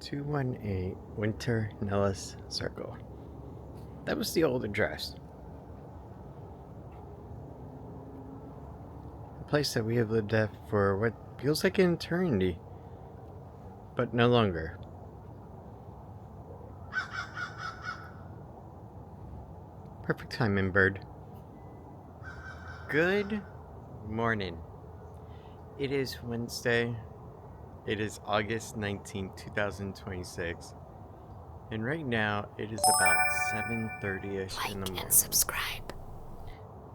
218 Winter Nellis Circle. That was the old address. A place that we have lived at for what feels like an eternity, but no longer. Perfect timing, bird. Good morning. It is Wednesday. It is August 19, 2026. And right now, it is about 7:30ish in the morning. Like and subscribe.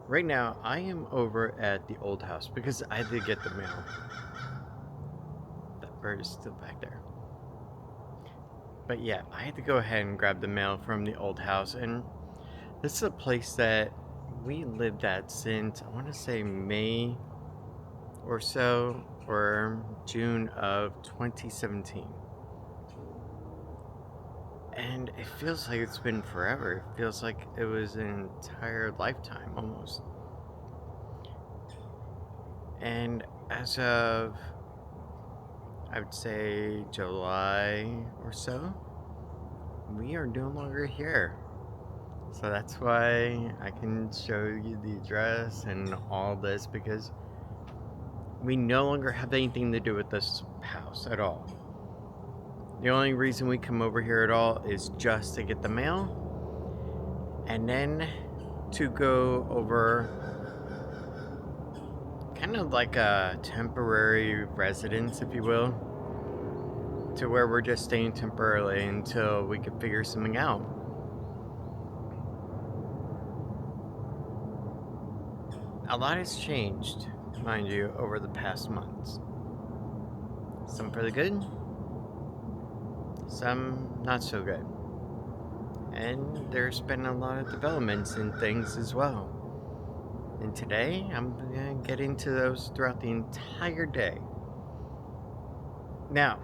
Right now, I am over at the old house because I had to get the mail. That bird is still back there. But yeah, I had to go ahead and grab the mail from the old house. And this is a place that we lived at since, I want to say May or so, or June of 2017. And it feels like it's been forever. It feels like it was an entire lifetime almost. And as of, I would say, July or so, we are no longer here. So that's why I can show you the address and all this, because we no longer have anything to do with this house at all. The only reason we come over here at all is just to get the mail and then to go over kind of like a temporary residence, if you will, to where we're just staying temporarily until we can figure something out. A lot has changed, mind you, over the past months. Some for the good, some not so good. And there's been a lot of developments in things as well. And today, I'm going to get into those throughout the entire day. Now,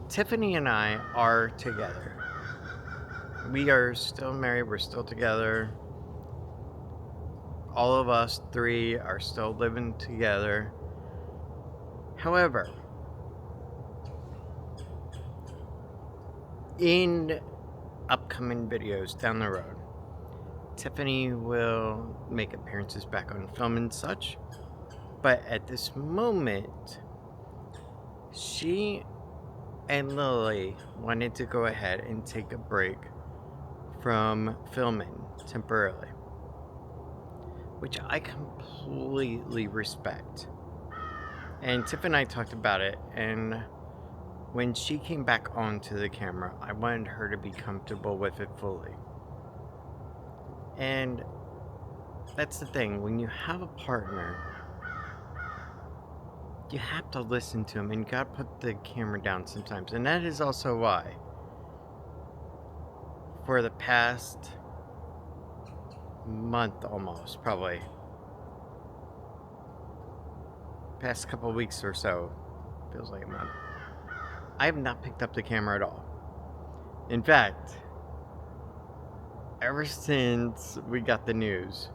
Tiffany and I are together. We are still married, we're still together. All of us three are still living together. However, in upcoming videos down the road, Tiffany will make appearances back on film and such. But at this moment, she and Lily wanted to go ahead and take a break from filming temporarily, which I completely respect. And Tiff and I talked about it, and when she came back onto the camera, I wanted her to be comfortable with it fully. And that's the thing, when you have a partner, you have to listen to him, and you gotta put the camera down sometimes. And that is also why, for the past month almost, probably, past couple weeks or so, feels like a month, I have not picked up the camera at all. In fact, ever since we got the news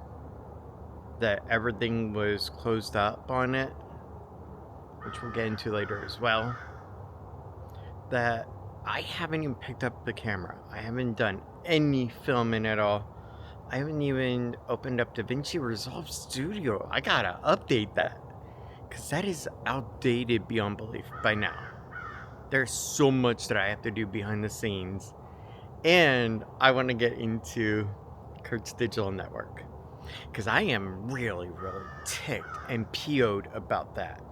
that everything was closed up on it, which we'll get into later as well, that I haven't even picked up the camera. I haven't done any filming at all. I haven't even opened up DaVinci Resolve Studio. I gotta update that, because that is outdated beyond belief by now. There's so much that I have to do behind the scenes. And I want to get into Kurtz Digital Network, because I am really, really ticked and PO'd about that.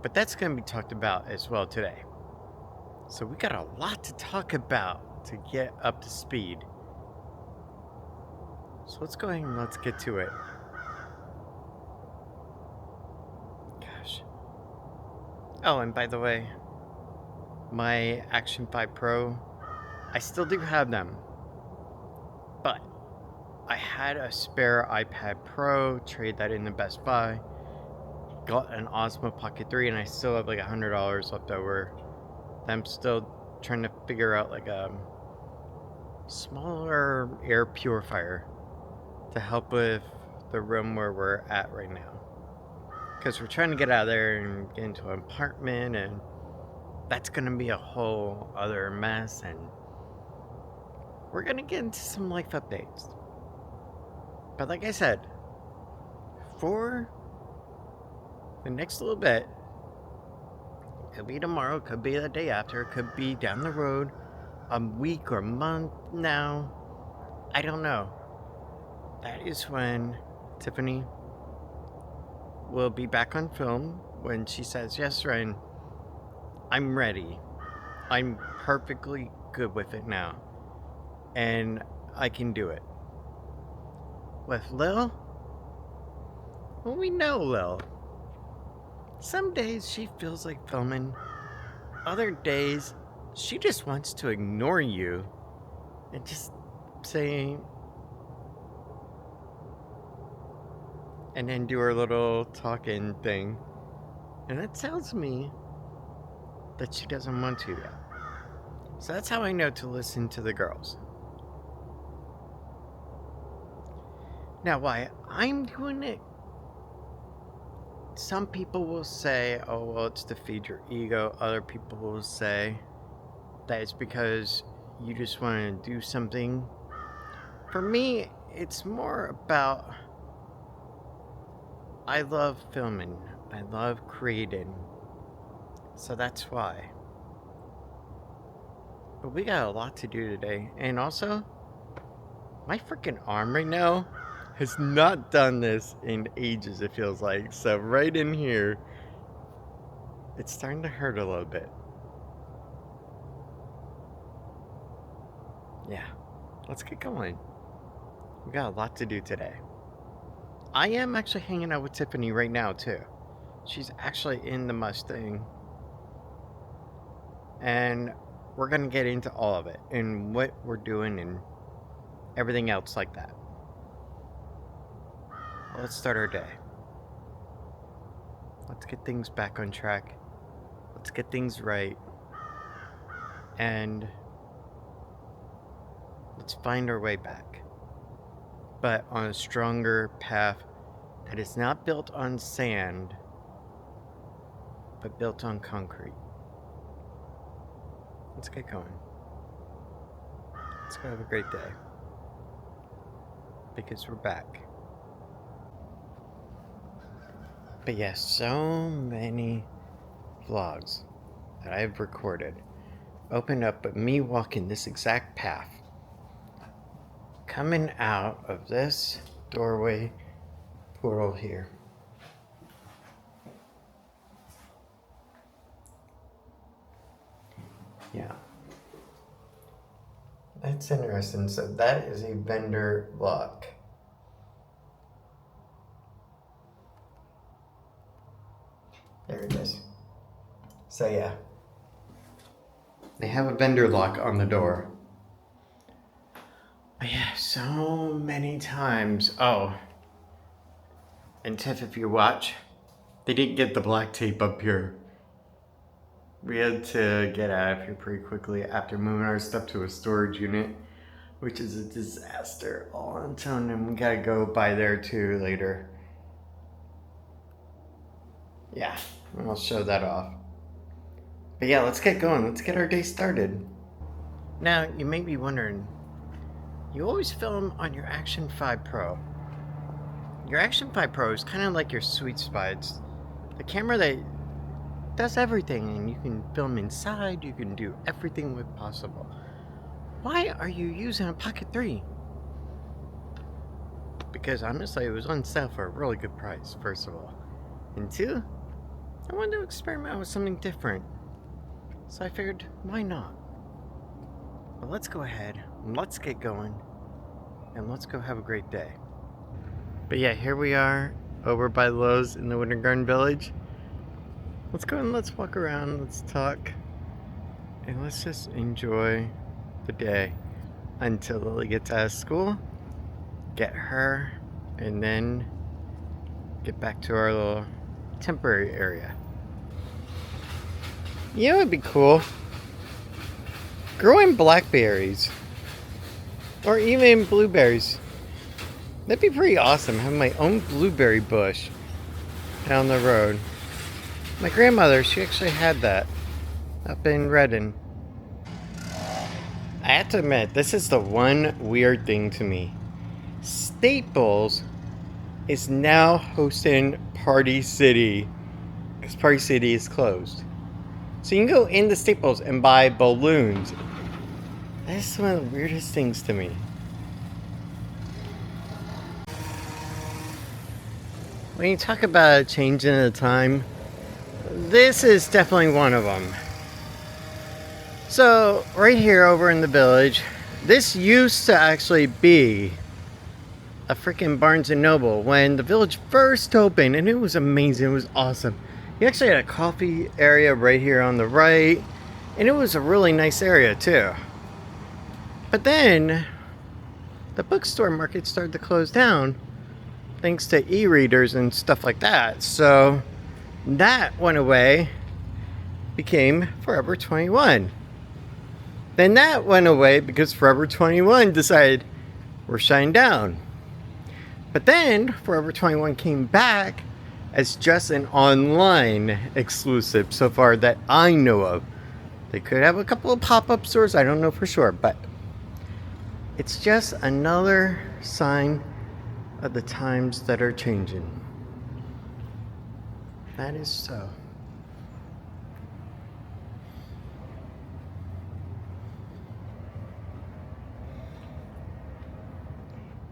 But that's going to be talked about as well today. So we got a lot to talk about to get up to speed. So let's go ahead and let's get to it. Gosh. Oh, and by the way, my Action 5 Pro, I still do have them, but I had a spare iPad Pro, trade that in the Best Buy, got an Osmo Pocket 3, and I still have like $100 left over. I'm still trying to figure out like a smaller air purifier to help with the room where we're at right now. Because we're trying to get out of there and get into an apartment, and that's going to be a whole other mess, and we're going to get into some life updates. But like I said, for the next little bit, it could be tomorrow, it could be the day after, it could be down the road, a week or a month now, I don't know. That is when Tiffany will be back on film, when she says, yes, Ryan, I'm ready. I'm perfectly good with it now. And I can do it. With Lil, well, we know Lil. Some days she feels like filming. Other days, she just wants to ignore you and just say, and then do her little talking thing. And that tells me that she doesn't want to yet. So that's how I know to listen to the girls. Now, why I'm doing it, some people will say, oh, well, it's to feed your ego. Other people will say that it's because you just want to do something. For me, it's more about, I love filming. I love creating. So that's why. But we got a lot to do today. And also, my freaking arm right now has not done this in ages, it feels like. So right in here, it's starting to hurt a little bit. Yeah, let's get going. We got a lot to do today. I am actually hanging out with Tiffany right now, too. She's actually in the Mustang. And we're going to get into all of it and what we're doing and everything else like that. Let's start our day. Let's get things back on track. Let's get things right. And let's find our way back. But on a stronger path that is not built on sand, but built on concrete. Let's get going. Let's go have a great day. Because we're back. But yes, so many vlogs that I've recorded opened up with me walking this exact path. Coming out of this doorway portal here. Yeah. That's interesting. So that is a vendor lock. There it is. So yeah. They have a vendor lock on the door. But yeah, so many times. Oh. And Tiff, if you watch, they didn't get the black tape up here. We had to get out of here pretty quickly after moving our stuff to a storage unit, which is a disaster all on its own, and we gotta go by there too later. Yeah, I'll show that off. But yeah, let's get going. Let's get our day started. Now, you may be wondering, you always film on your Action 5 Pro. Your Action 5 Pro is kind of like your sweet spot. It's the camera that does everything, and you can film inside, you can do everything with possible. Why are you using a Pocket 3? Because honestly, it was on sale for a really good price, first of all. And two, I wanted to experiment with something different. So I figured, why not? Well, let's go ahead, let's get going, and let's go have a great day. But yeah, here we are, over by Lowe's in the Winter Garden Village. Let's go and let's walk around, let's talk, and let's just enjoy the day until Lily gets out of school, get her, and then get back to our little temporary area. You know, it'd be cool growing blackberries or even blueberries. That'd be pretty awesome, having my own blueberry bush. down the road. My grandmother, she actually had that up in Redden. I have to admit, this is the one weird thing to me. Staples is now hosting Party City because Party City is closed. So you can go into Staples and buy balloons. That is one of the weirdest things to me. When you talk about changing the time, this is definitely one of them. So right here over in the village, this used to actually be a freaking Barnes and Noble when the village first opened, and it was amazing. It was awesome. You actually had a coffee area right here on the right, and it was a really nice area too. But then the bookstore market started to close down thanks to e-readers and stuff like that. So that went away, became Forever 21. Then that went away because Forever 21 decided we're shutting down. But then Forever 21 came back as just an online exclusive so far that I know of. They could have a couple of pop-up stores, I don't know for sure, but it's just another sign of the times that are changing. That is so.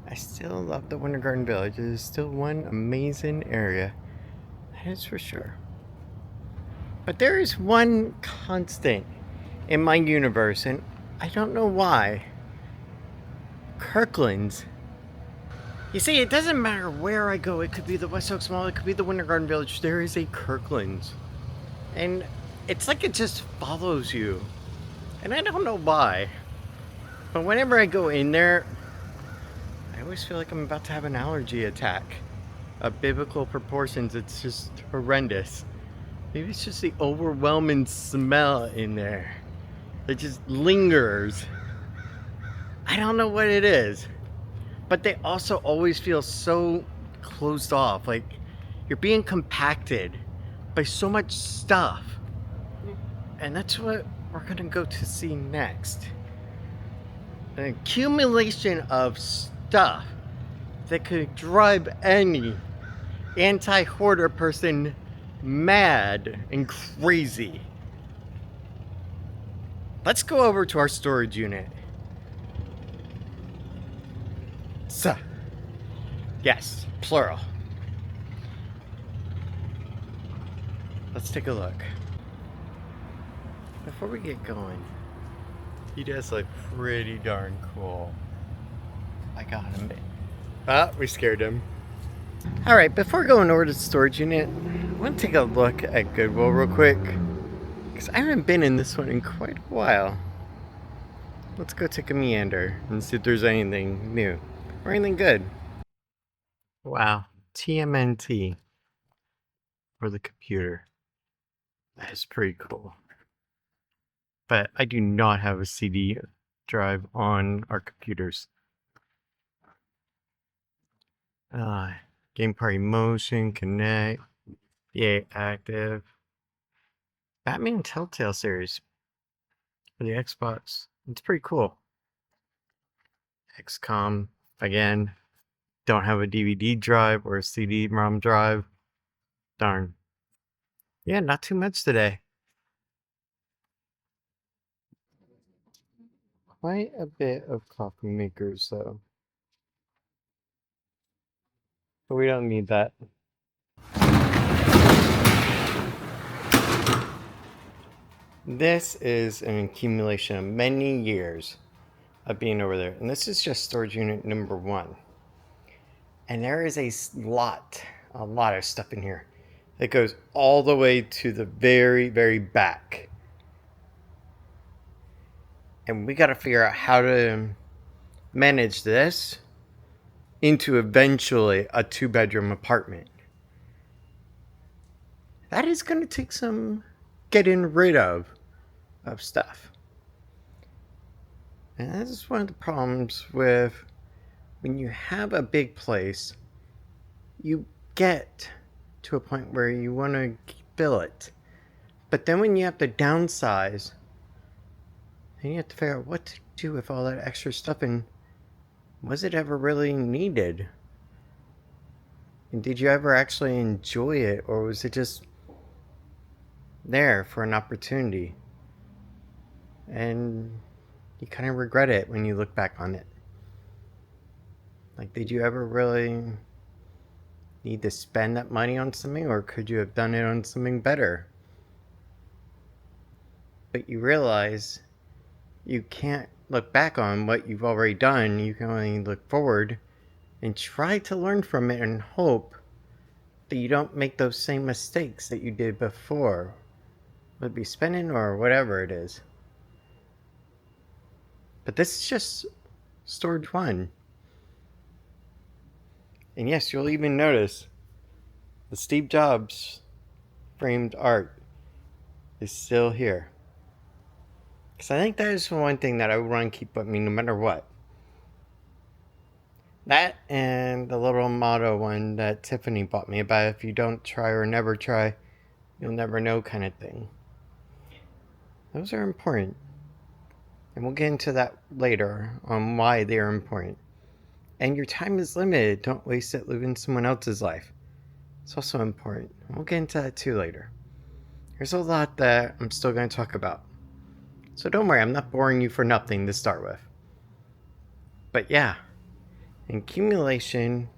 I still love the Winter Garden Village. It is still one amazing area. That is for sure. But there is one constant in my universe, and I don't know why. Kirkland's. You see, it doesn't matter where I go. It could be the West Oaks Mall, it could be the Winter Garden Village. There is a Kirkland's. And it's like it just follows you. And I don't know why. But whenever I go in there, I always feel like I'm about to have an allergy attack of biblical proportions. It's just horrendous. Maybe it's just the overwhelming smell in there. It just lingers. I don't know what it is. But they also always feel so closed off. Like you're being compacted by so much stuff. And that's what we're gonna go to see next. An accumulation of stuff that could drive any anti-hoarder person mad and crazy. Let's go over to our storage unit. So, yes, plural. Let's take a look. Before we get going, he does look pretty darn cool. I got him. Ah, we scared him. Alright, before going over to the storage unit, I want to take a look at Goodwill real quick. Because I haven't been in this one in quite a while. Let's go take a meander and see if there's anything new. Or anything good. Wow, TMNT for the computer. That is pretty cool. But I do not have a CD drive on our computers. Game Party Motion, Connect, EA Active, Batman Telltale series for the Xbox. It's pretty cool. XCOM, again, don't have a DVD drive or a CD-ROM drive. Darn. Yeah, not too much today. Quite a bit of coffee makers, though. But we don't need that. This is an accumulation of many years of being over there. And this is just storage unit number 1. And there is a lot of stuff in here that goes all the way to the very, very back. And we got to figure out how to manage this into eventually a 2-bedroom apartment. That is going to take some getting rid of stuff. And that is one of the problems with when you have a big place, you get to a point where you want to fill it. But then when you have to downsize, then you have to figure out what to do with all that extra stuff, and was it ever really needed? And did you ever actually enjoy it, or was it just there for an opportunity? And you kind of regret it when you look back on it. Like, did you ever really need to spend that money on something, or could you have done it on something better? But you realize you can't look back on what you've already done. You can only look forward and try to learn from it and hope that you don't make those same mistakes that you did before. Would be spending or whatever it is. But this is just storage 1. And yes, you'll even notice the Steve Jobs framed art is still here. Because I think that is one thing that I would want to keep with me no matter what. That and the little motto one that Tiffany bought me about if you don't try or never try, you'll never know kind of thing. Those are important. And we'll get into that later on why they are important. And your time is limited. Don't waste it living someone else's life. It's also important. We'll get into that too later. There's a lot that I'm still going to talk about. So don't worry, I'm not boring you for nothing to start with. But yeah, accumulation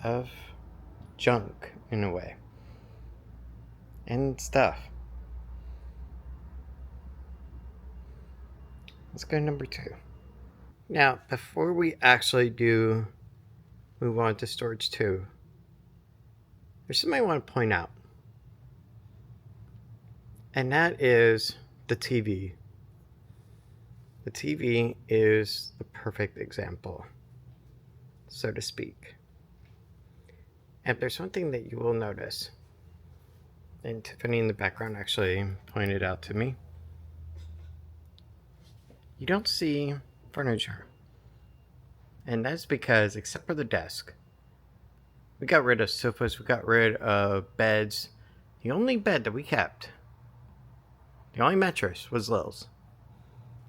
of junk in a way. And stuff. Let's go to number 2. Now, before we actually move on to storage 2, there's something I want to point out. And that is the TV. The TV is the perfect example, so to speak. And there's one thing that you will notice, and Tiffany in the background actually pointed out to me. You don't see furniture. And that's because, except for the desk, we got rid of sofas, we got rid of beds. The only bed that we kept, the only mattress, was Lil's.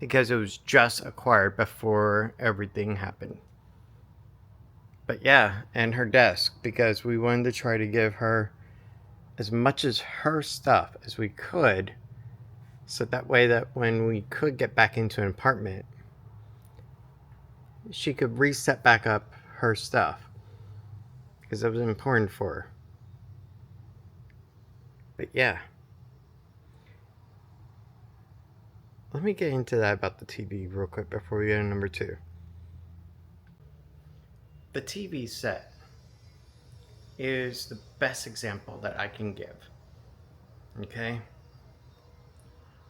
Because it was just acquired before everything happened. But yeah, and her desk, because we wanted to try to give her as much as her stuff as we could, so that way that when we could get back into an apartment, she could reset back up her stuff. Because that was important for her. But yeah. Let me get into that about the TV real quick before we go to number 2. The TV set is the best example that I can give. Okay?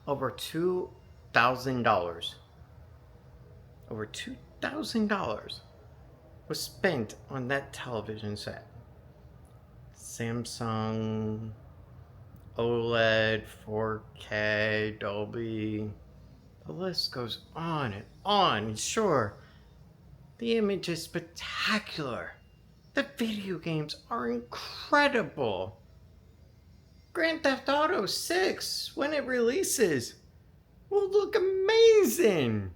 Over $2,000. Over $2,000 was spent on that television set. Samsung, OLED, 4K, Dolby. The list goes on and on. And sure, the image is spectacular. The video games are incredible. Grand Theft Auto 6, when it releases, will look amazing.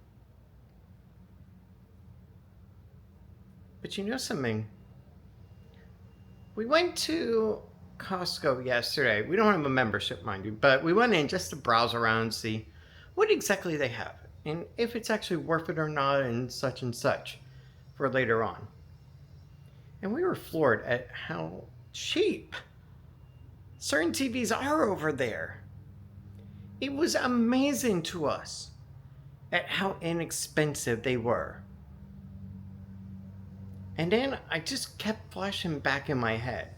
But you know something? We went to Costco yesterday. We don't have a membership, mind you, but we went in just to browse around and see what exactly they have and if it's actually worth it or not and such for later on. And we were floored at how cheap certain TVs are over there. It was amazing to us at how inexpensive they were. And then I just kept flashing back in my head.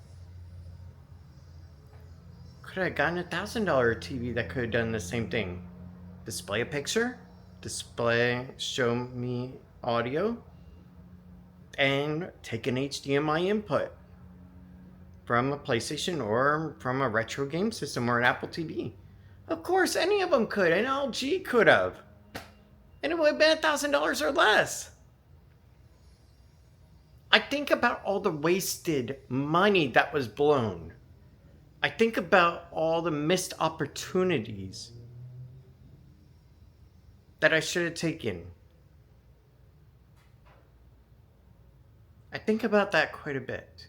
Could I have gotten a $1,000 TV that could have done the same thing? Display a picture, show me audio, and take an HDMI input from a PlayStation or from a retro game system or an Apple TV. Of course, any of them could. An LG could have. And it would have been $1,000 or less. I think about all the wasted money that was blown. I think about all the missed opportunities that I should have taken. I think about that quite a bit.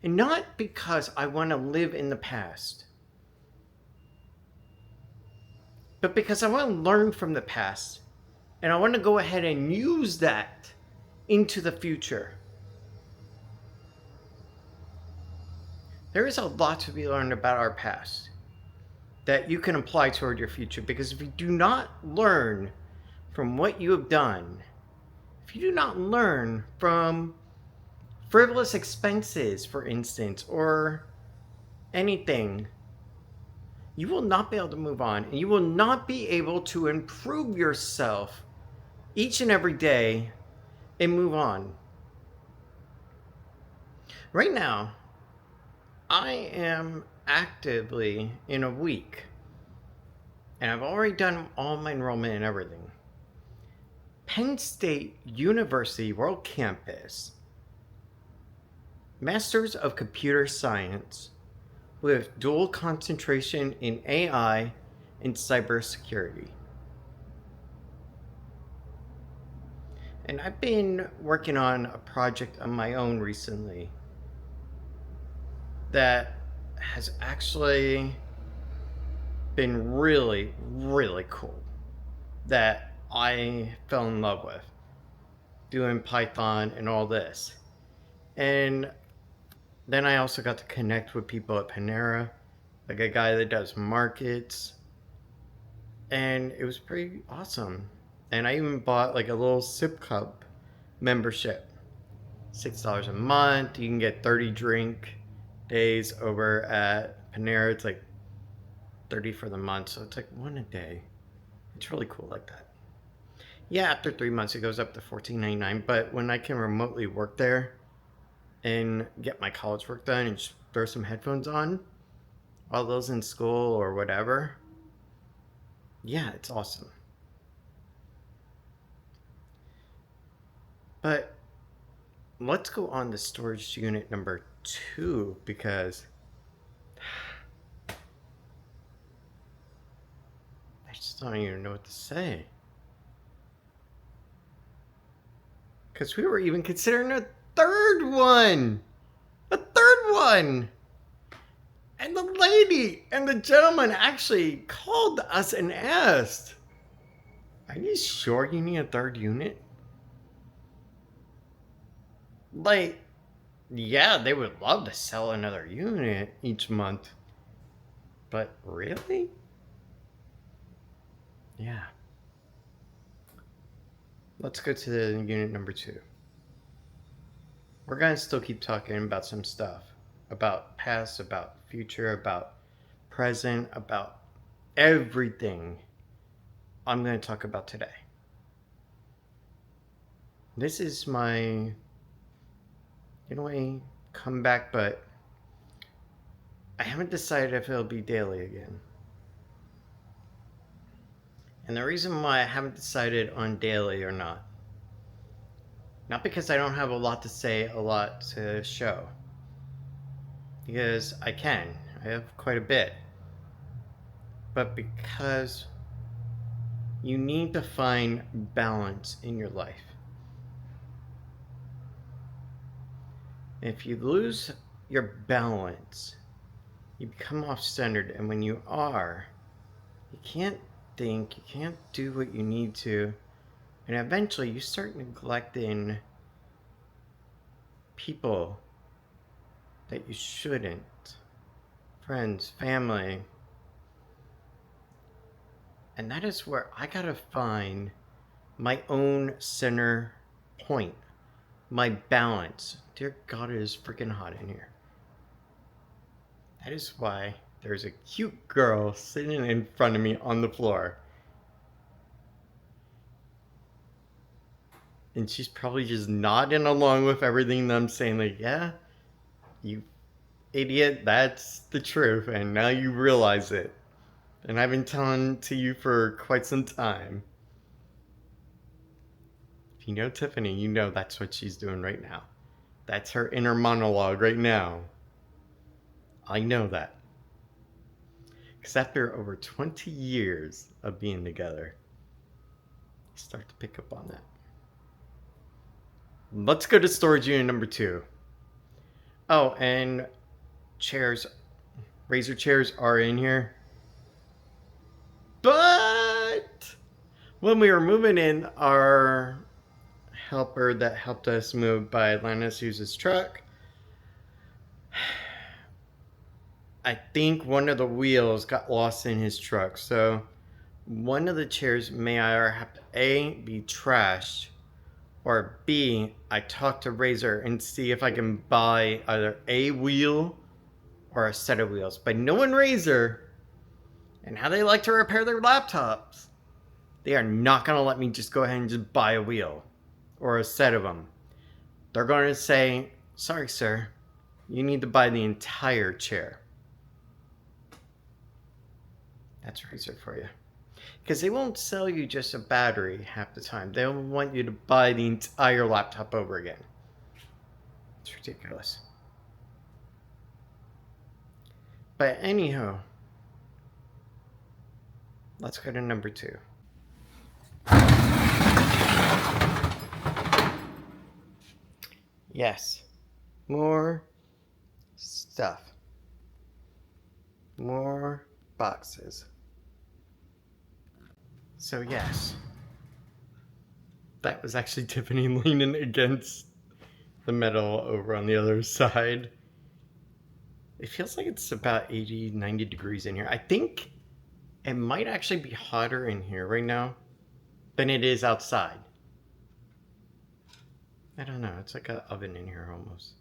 And not because I want to live in the past, but because I want to learn from the past and I want to go ahead and use that into the future. There is a lot to be learned about our past that you can apply toward your future, because if you do not learn from what you have done, if you do not learn from frivolous expenses, for instance, or anything, you will not be able to move on, and you will not be able to improve yourself each and every day and move on. Right now, I am actively in a week, and I've already done all my enrollment and everything. Penn State University World Campus, Masters of Computer Science with dual concentration in AI and cybersecurity. And I've been working on a project on my own recently that has actually been really, really cool, that I fell in love with, doing Python and all this. And then I also got to connect with people at Panera, like a guy that does markets, and it was pretty awesome. And I even bought like a little sip cup membership, $6 a month. You can get 30 drink days over at Panera. It's like 30 for the month, so it's like one a day. It's really cool like that. Yeah, after 3 months it goes up to $14.99, but when I can remotely work there and get my college work done and just throw some headphones on while those in school or whatever, yeah, it's awesome. But let's go on to storage unit number 2, because I just don't even know what to say. Because we were even considering a third one! A third one! And the lady and the gentleman actually called us and asked, "Are you sure you need a third unit?" Like, yeah, they would love to sell another unit each month. But really? Yeah. Let's go to the unit number 2. We're going to still keep talking about some stuff. About past, about future, about present, about everything I'm going to talk about today. This is my, in a way, comeback, but I haven't decided if it'll be daily again. And the reason why I haven't decided on daily or not because I don't have a lot to say, a lot to show, because I have quite a bit, but because you need to find balance in your life. If you lose your balance, you become off-centered, and when you are, you can't think, you can't do what you need to, and eventually you start neglecting people that you shouldn't. Friends, family. And that is where I gotta find my own center point, my balance. Dear God, it is freaking hot in here. That is why there's a cute girl sitting in front of me on the floor. And she's probably just nodding along with everything that I'm saying. Like, yeah, you idiot, that's the truth. And now you realize it. And I've been telling to you for quite some time. If you know Tiffany, you know that's what she's doing right now. That's her inner monologue right now. I know that. Because after over 20 years of being together, you start to pick up on that. Let's go to storage unit number 2. Oh, and chairs, razor chairs are in here. But when we were moving in, our helper that helped us move by letting us use his truck, I think one of the wheels got lost in his truck. So one of the chairs may either have to A, be trashed, or B, I talk to Razor and see if I can buy either a wheel or a set of wheels. But knowing Razor and how they like to repair their laptops, they are not going to let me just go ahead and just buy a wheel or a set of them. They're going to say, sorry, sir, you need to buy the entire chair. That's Razor for you. Because they won't sell you just a battery half the time. They'll want you to buy the entire laptop over again. It's ridiculous. But anyhow, let's go to number 2. Yes, more stuff. More boxes. So yes, that was actually Tiffany leaning against the metal over on the other side. It feels like it's about 80, 90 degrees in here. I think it might actually be hotter in here right now than it is outside. I don't know. It's like an oven in here almost.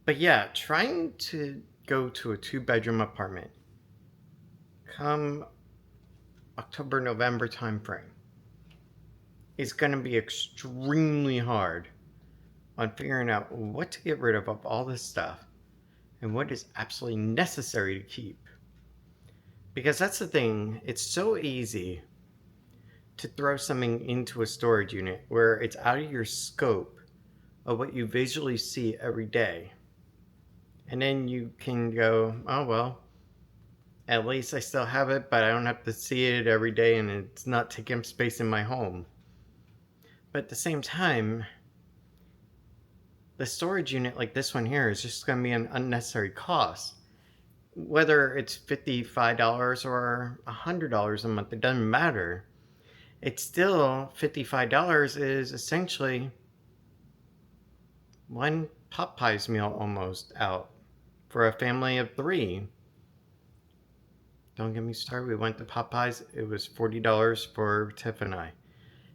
But yeah, trying to go to a 2-bedroom apartment come October, November timeframe is going to be extremely hard on figuring out what to get rid of all this stuff and what is absolutely necessary to keep. Because that's the thing, it's so easy to throw something into a storage unit where it's out of your scope of what you visually see every day. And then you can go, oh well, at least I still have it, but I don't have to see it every day and it's not taking up space in my home. But at the same time, the storage unit like this one here is just going to be an unnecessary cost. Whether it's $55 or $100 a month, it doesn't matter. It's still $55 is essentially one Popeyes meal almost out for a family of 3. Don't get me started. We went to Popeyes. It was $40 for Tiff and I.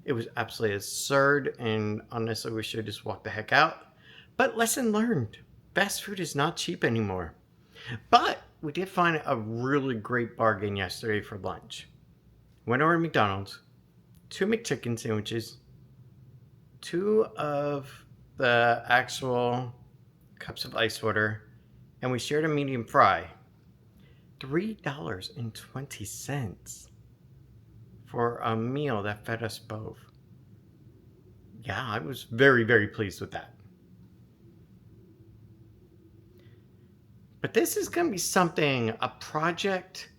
It was absolutely absurd, and honestly, we should have just walked the heck out. But lesson learned. Fast food is not cheap anymore. But we did find a really great bargain yesterday for lunch. Went over to McDonald's, 2 McChicken sandwiches, 2 of the actual cups of ice water, and we shared a medium fry. $3.20 for a meal that fed us both. Yeah, I was very, very pleased with that. But this is going to be something, a project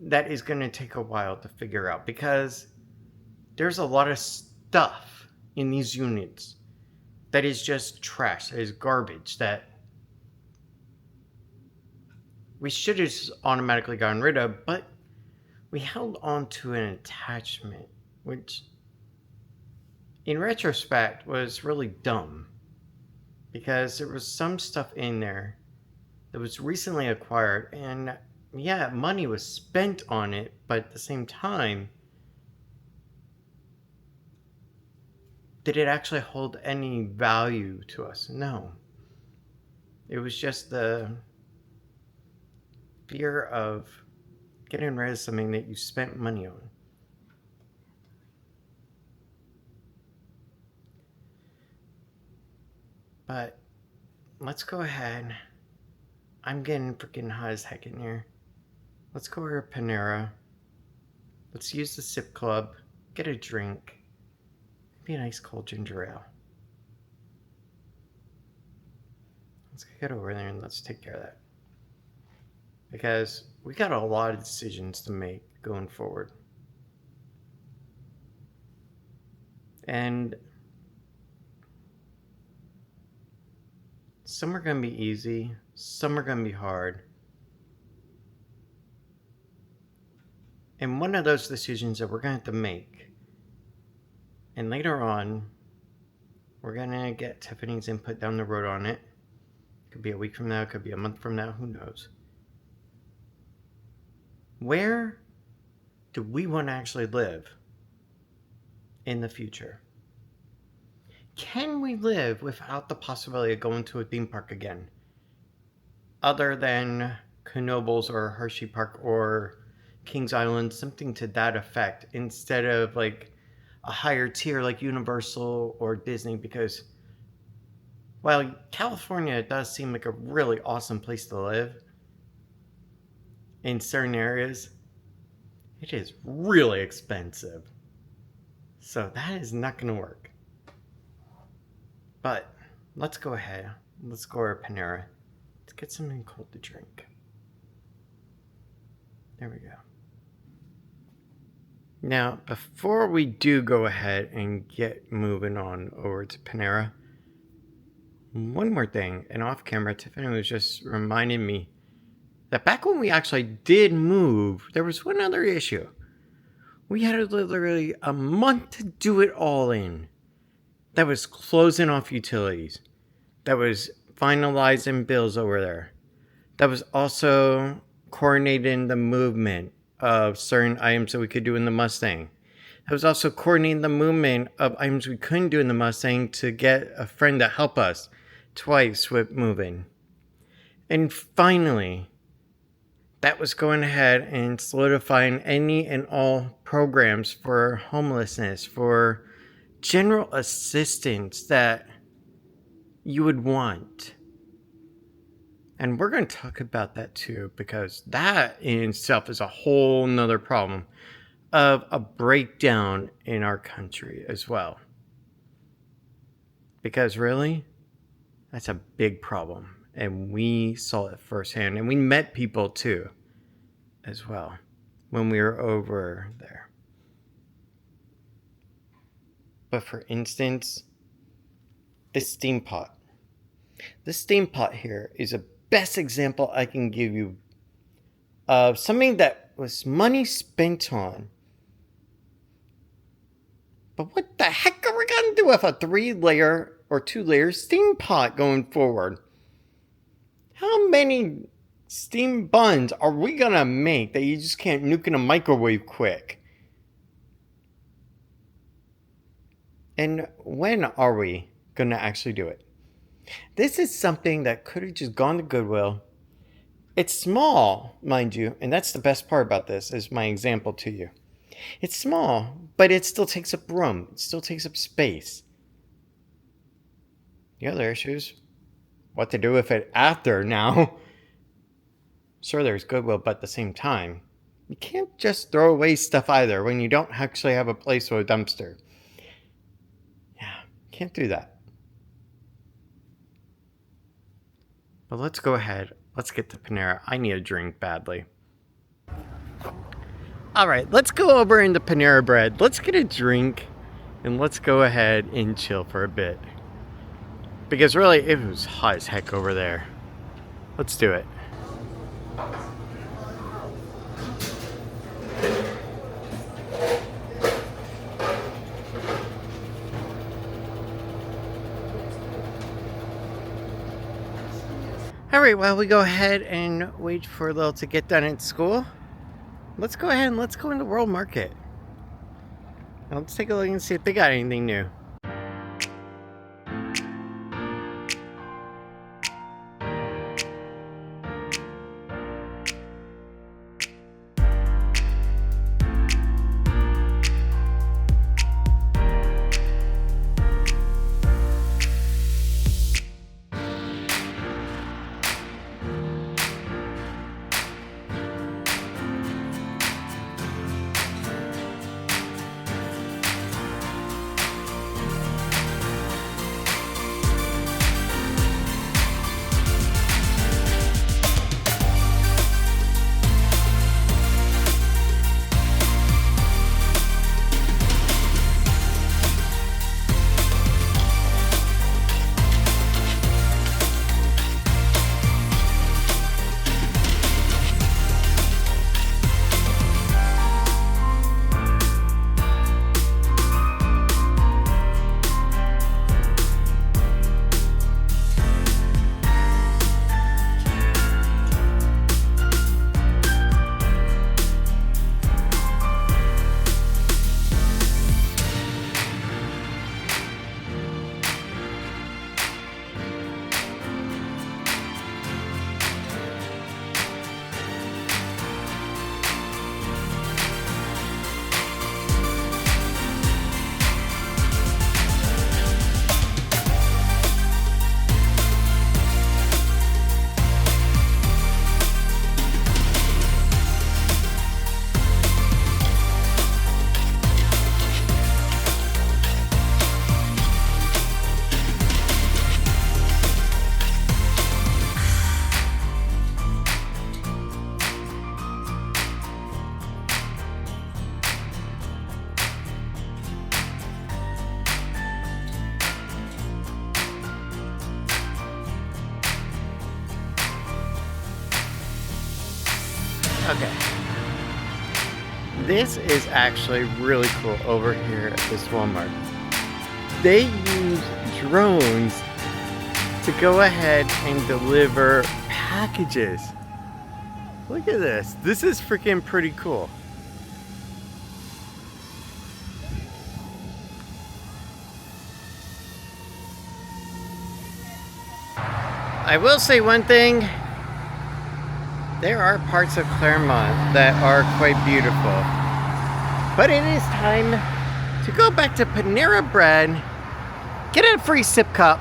that is going to take a while to figure out because there's a lot of stuff in these units that is just trash, that is garbage, that we should have just automatically gotten rid of, but we held on to an attachment, which in retrospect was really dumb because there was some stuff in there that was recently acquired, and yeah, money was spent on it, but at the same time, did it actually hold any value to us? No. It was just the fear of getting rid of something that you spent money on. But let's go ahead. I'm getting freaking hot as heck in here. Let's go over to Panera. Let's use the sip club, get a drink, Be a nice cold ginger ale. Let's get over there and let's take care of that. Because we got a lot of decisions to make going forward. And some are going to be easy, some are going to be hard. And one of those decisions that we're going to have to make, and later on, we're going to get Tiffany's input down the road on it. Could be a week from now, could be a month from now, who knows. Where do we want to actually live in the future? Can we live without the possibility of going to a theme park again? Other than Knoebels or Hershey Park or Kings Island, something to that effect, instead of like a higher tier like Universal or Disney, because while California does seem like a really awesome place to live in certain areas, it is really expensive. So that is not going to work. But let's go ahead. Let's go to Panera. Let's get something cold to drink. There we go. Now, before we do go ahead and get moving on over to Panera, one more thing, and off camera, Tiffany was just reminding me that back when we actually did move, there was one other issue. We had literally a month to do it all in. That was closing off utilities. That was finalizing bills over there. That was also coordinating the movement of certain items that we could do in the Mustang. That was also coordinating the movement of items we couldn't do in the Mustang to get a friend to help us twice with moving. And finally, that was going ahead and solidifying any and all programs for homelessness, for general assistance that you would want. And we're going to talk about that too, because that in itself is a whole nother problem of a breakdown in our country as well. Because really, that's a big problem. And we saw it firsthand. And we met people too, as well, when we were over there. But for instance, this steam pot. This steam pot here is the best example I can give you of something that was money spent on. But what the heck are we going to do with a 3-layer or 2-layer steam pot going forward? How many steam buns are we going to make that you just can't nuke in a microwave quick? And when are we going to actually do it? This is something that could have just gone to Goodwill. It's small, mind you, and that's the best part about this, is my example to you. It's small, but it still takes up room. It still takes up space. The other issue is what to do with it after now. Sure, there's Goodwill, but at the same time, you can't just throw away stuff either when you don't actually have a place with a dumpster. Yeah, can't do that. But let's go ahead. Let's get to Panera. I need a drink badly. Alright, let's go over into Panera Bread. Let's get a drink and let's go ahead and chill for a bit. Because really, it was hot as heck over there. Let's do it. Alright, while we go ahead and wait for Lil to get done at school, let's go ahead and let's go into World Market. Now let's take a look and see if they got anything new. Okay. This is actually really cool over here at this Walmart. They use drones to go ahead and deliver packages. Look at this. This is freaking pretty cool. I will say one thing. There are parts of Clermont that are quite beautiful. But it is time to go back to Panera Bread, get a free sip cup,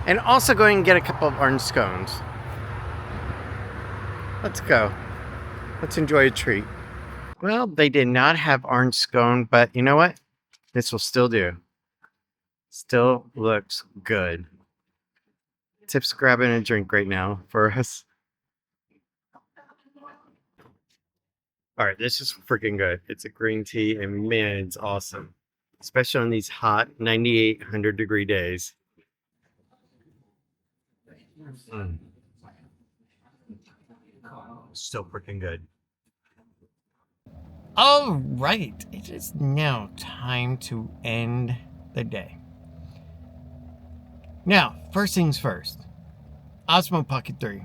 and also go and get a couple of orange scones. Let's go. Let's enjoy a treat. Well, they did not have orange scone, but you know what? This will still do. Still looks good. Tip's grabbing a drink right now for us. Alright, this is freaking good. It's a green tea, and man, it's awesome. Especially on these hot 98, 100 degree days. So freaking good. Alright, it is now time to end the day. Now, first things first. Osmo Pocket 3.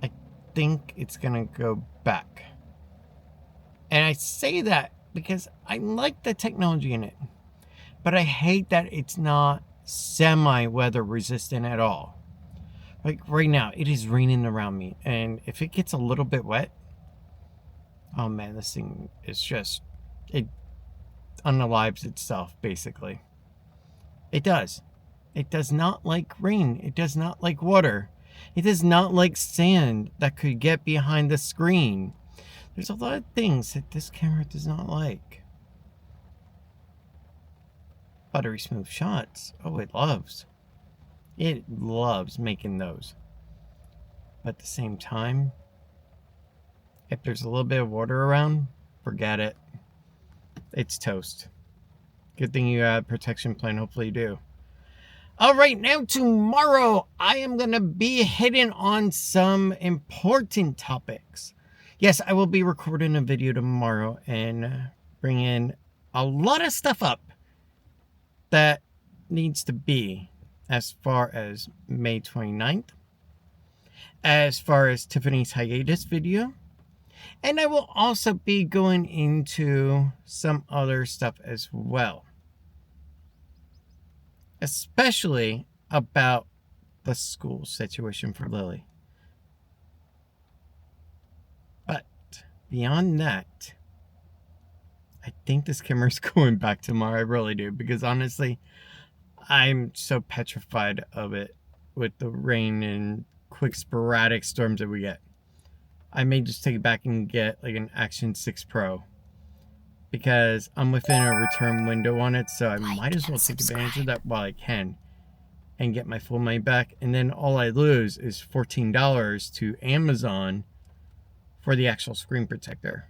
I think it's gonna go back. And I say that because I like the technology in it. But I hate that it's not semi-weather resistant at all. Like right now, it is raining around me. And if it gets a little bit wet, oh man, this thing is just, it unalives itself, basically. It does. It does not like rain. It does not like water. It does not like sand that could get behind the screen. There's a lot of things that this camera does not like. Buttery smooth shots. Oh, it loves. It loves making those. But at the same time, if there's a little bit of water around, forget it. It's toast. Good thing you have a protection plan. Hopefully you do. All right, now tomorrow I am going to be hitting on some important topics. Yes, I will be recording a video tomorrow and bringing a lot of stuff up that needs to be, as far as May 29th, as far as Tiffany's hiatus video, and I will also be going into some other stuff as well. Especially about the school situation for Lily. But beyond that, I think this camera's going back tomorrow. I really do. Because honestly, I'm so petrified of it with the rain and quick sporadic storms that we get. I may just take it back and get like an Action 6 Pro. Because I'm within a return window on it, so I might as well take advantage of that while I can and get my full money back. And then all I lose is $14 to Amazon for the actual screen protector.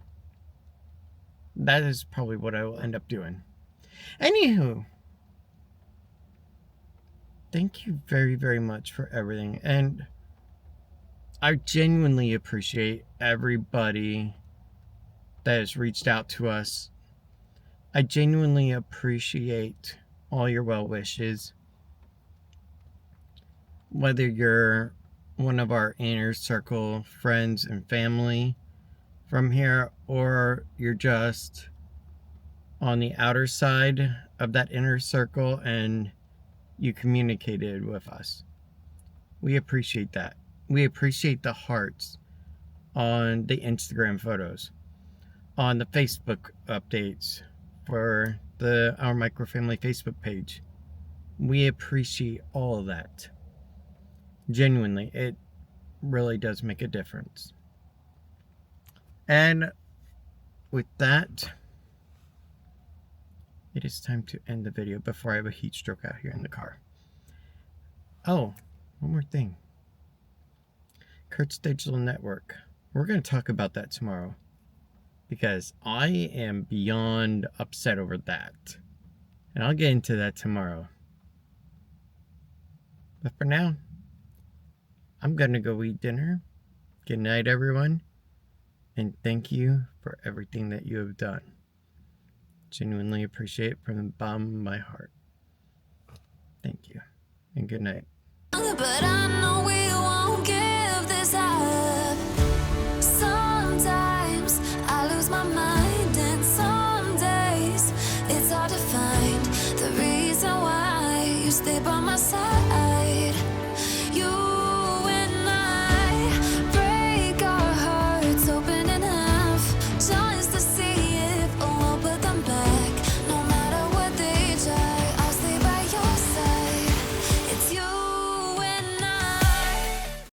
That is probably what I will end up doing. Anywho, thank you very, very much for everything. And I genuinely appreciate everybody that has reached out to us. I genuinely appreciate all your well wishes. Whether you're one of our inner circle friends and family from here, or you're just on the outer side of that inner circle and you communicated with us. We appreciate that. We appreciate the hearts on the Instagram photos, on the Facebook updates for our microfamily Facebook page. We appreciate all of that. Genuinely, it really does make a difference. And with that, it is time to end the video before I have a heat stroke out here in the car. Oh, one more thing. Kurtz Digital Network. We're going to talk about that tomorrow, because I am beyond upset over that. And I'll get into that tomorrow. But for now, I'm going to go eat dinner. Good night, everyone, and thank you for everything that you have done. Genuinely appreciate it from the bottom of my heart. Thank you, and good night. But I know we won't get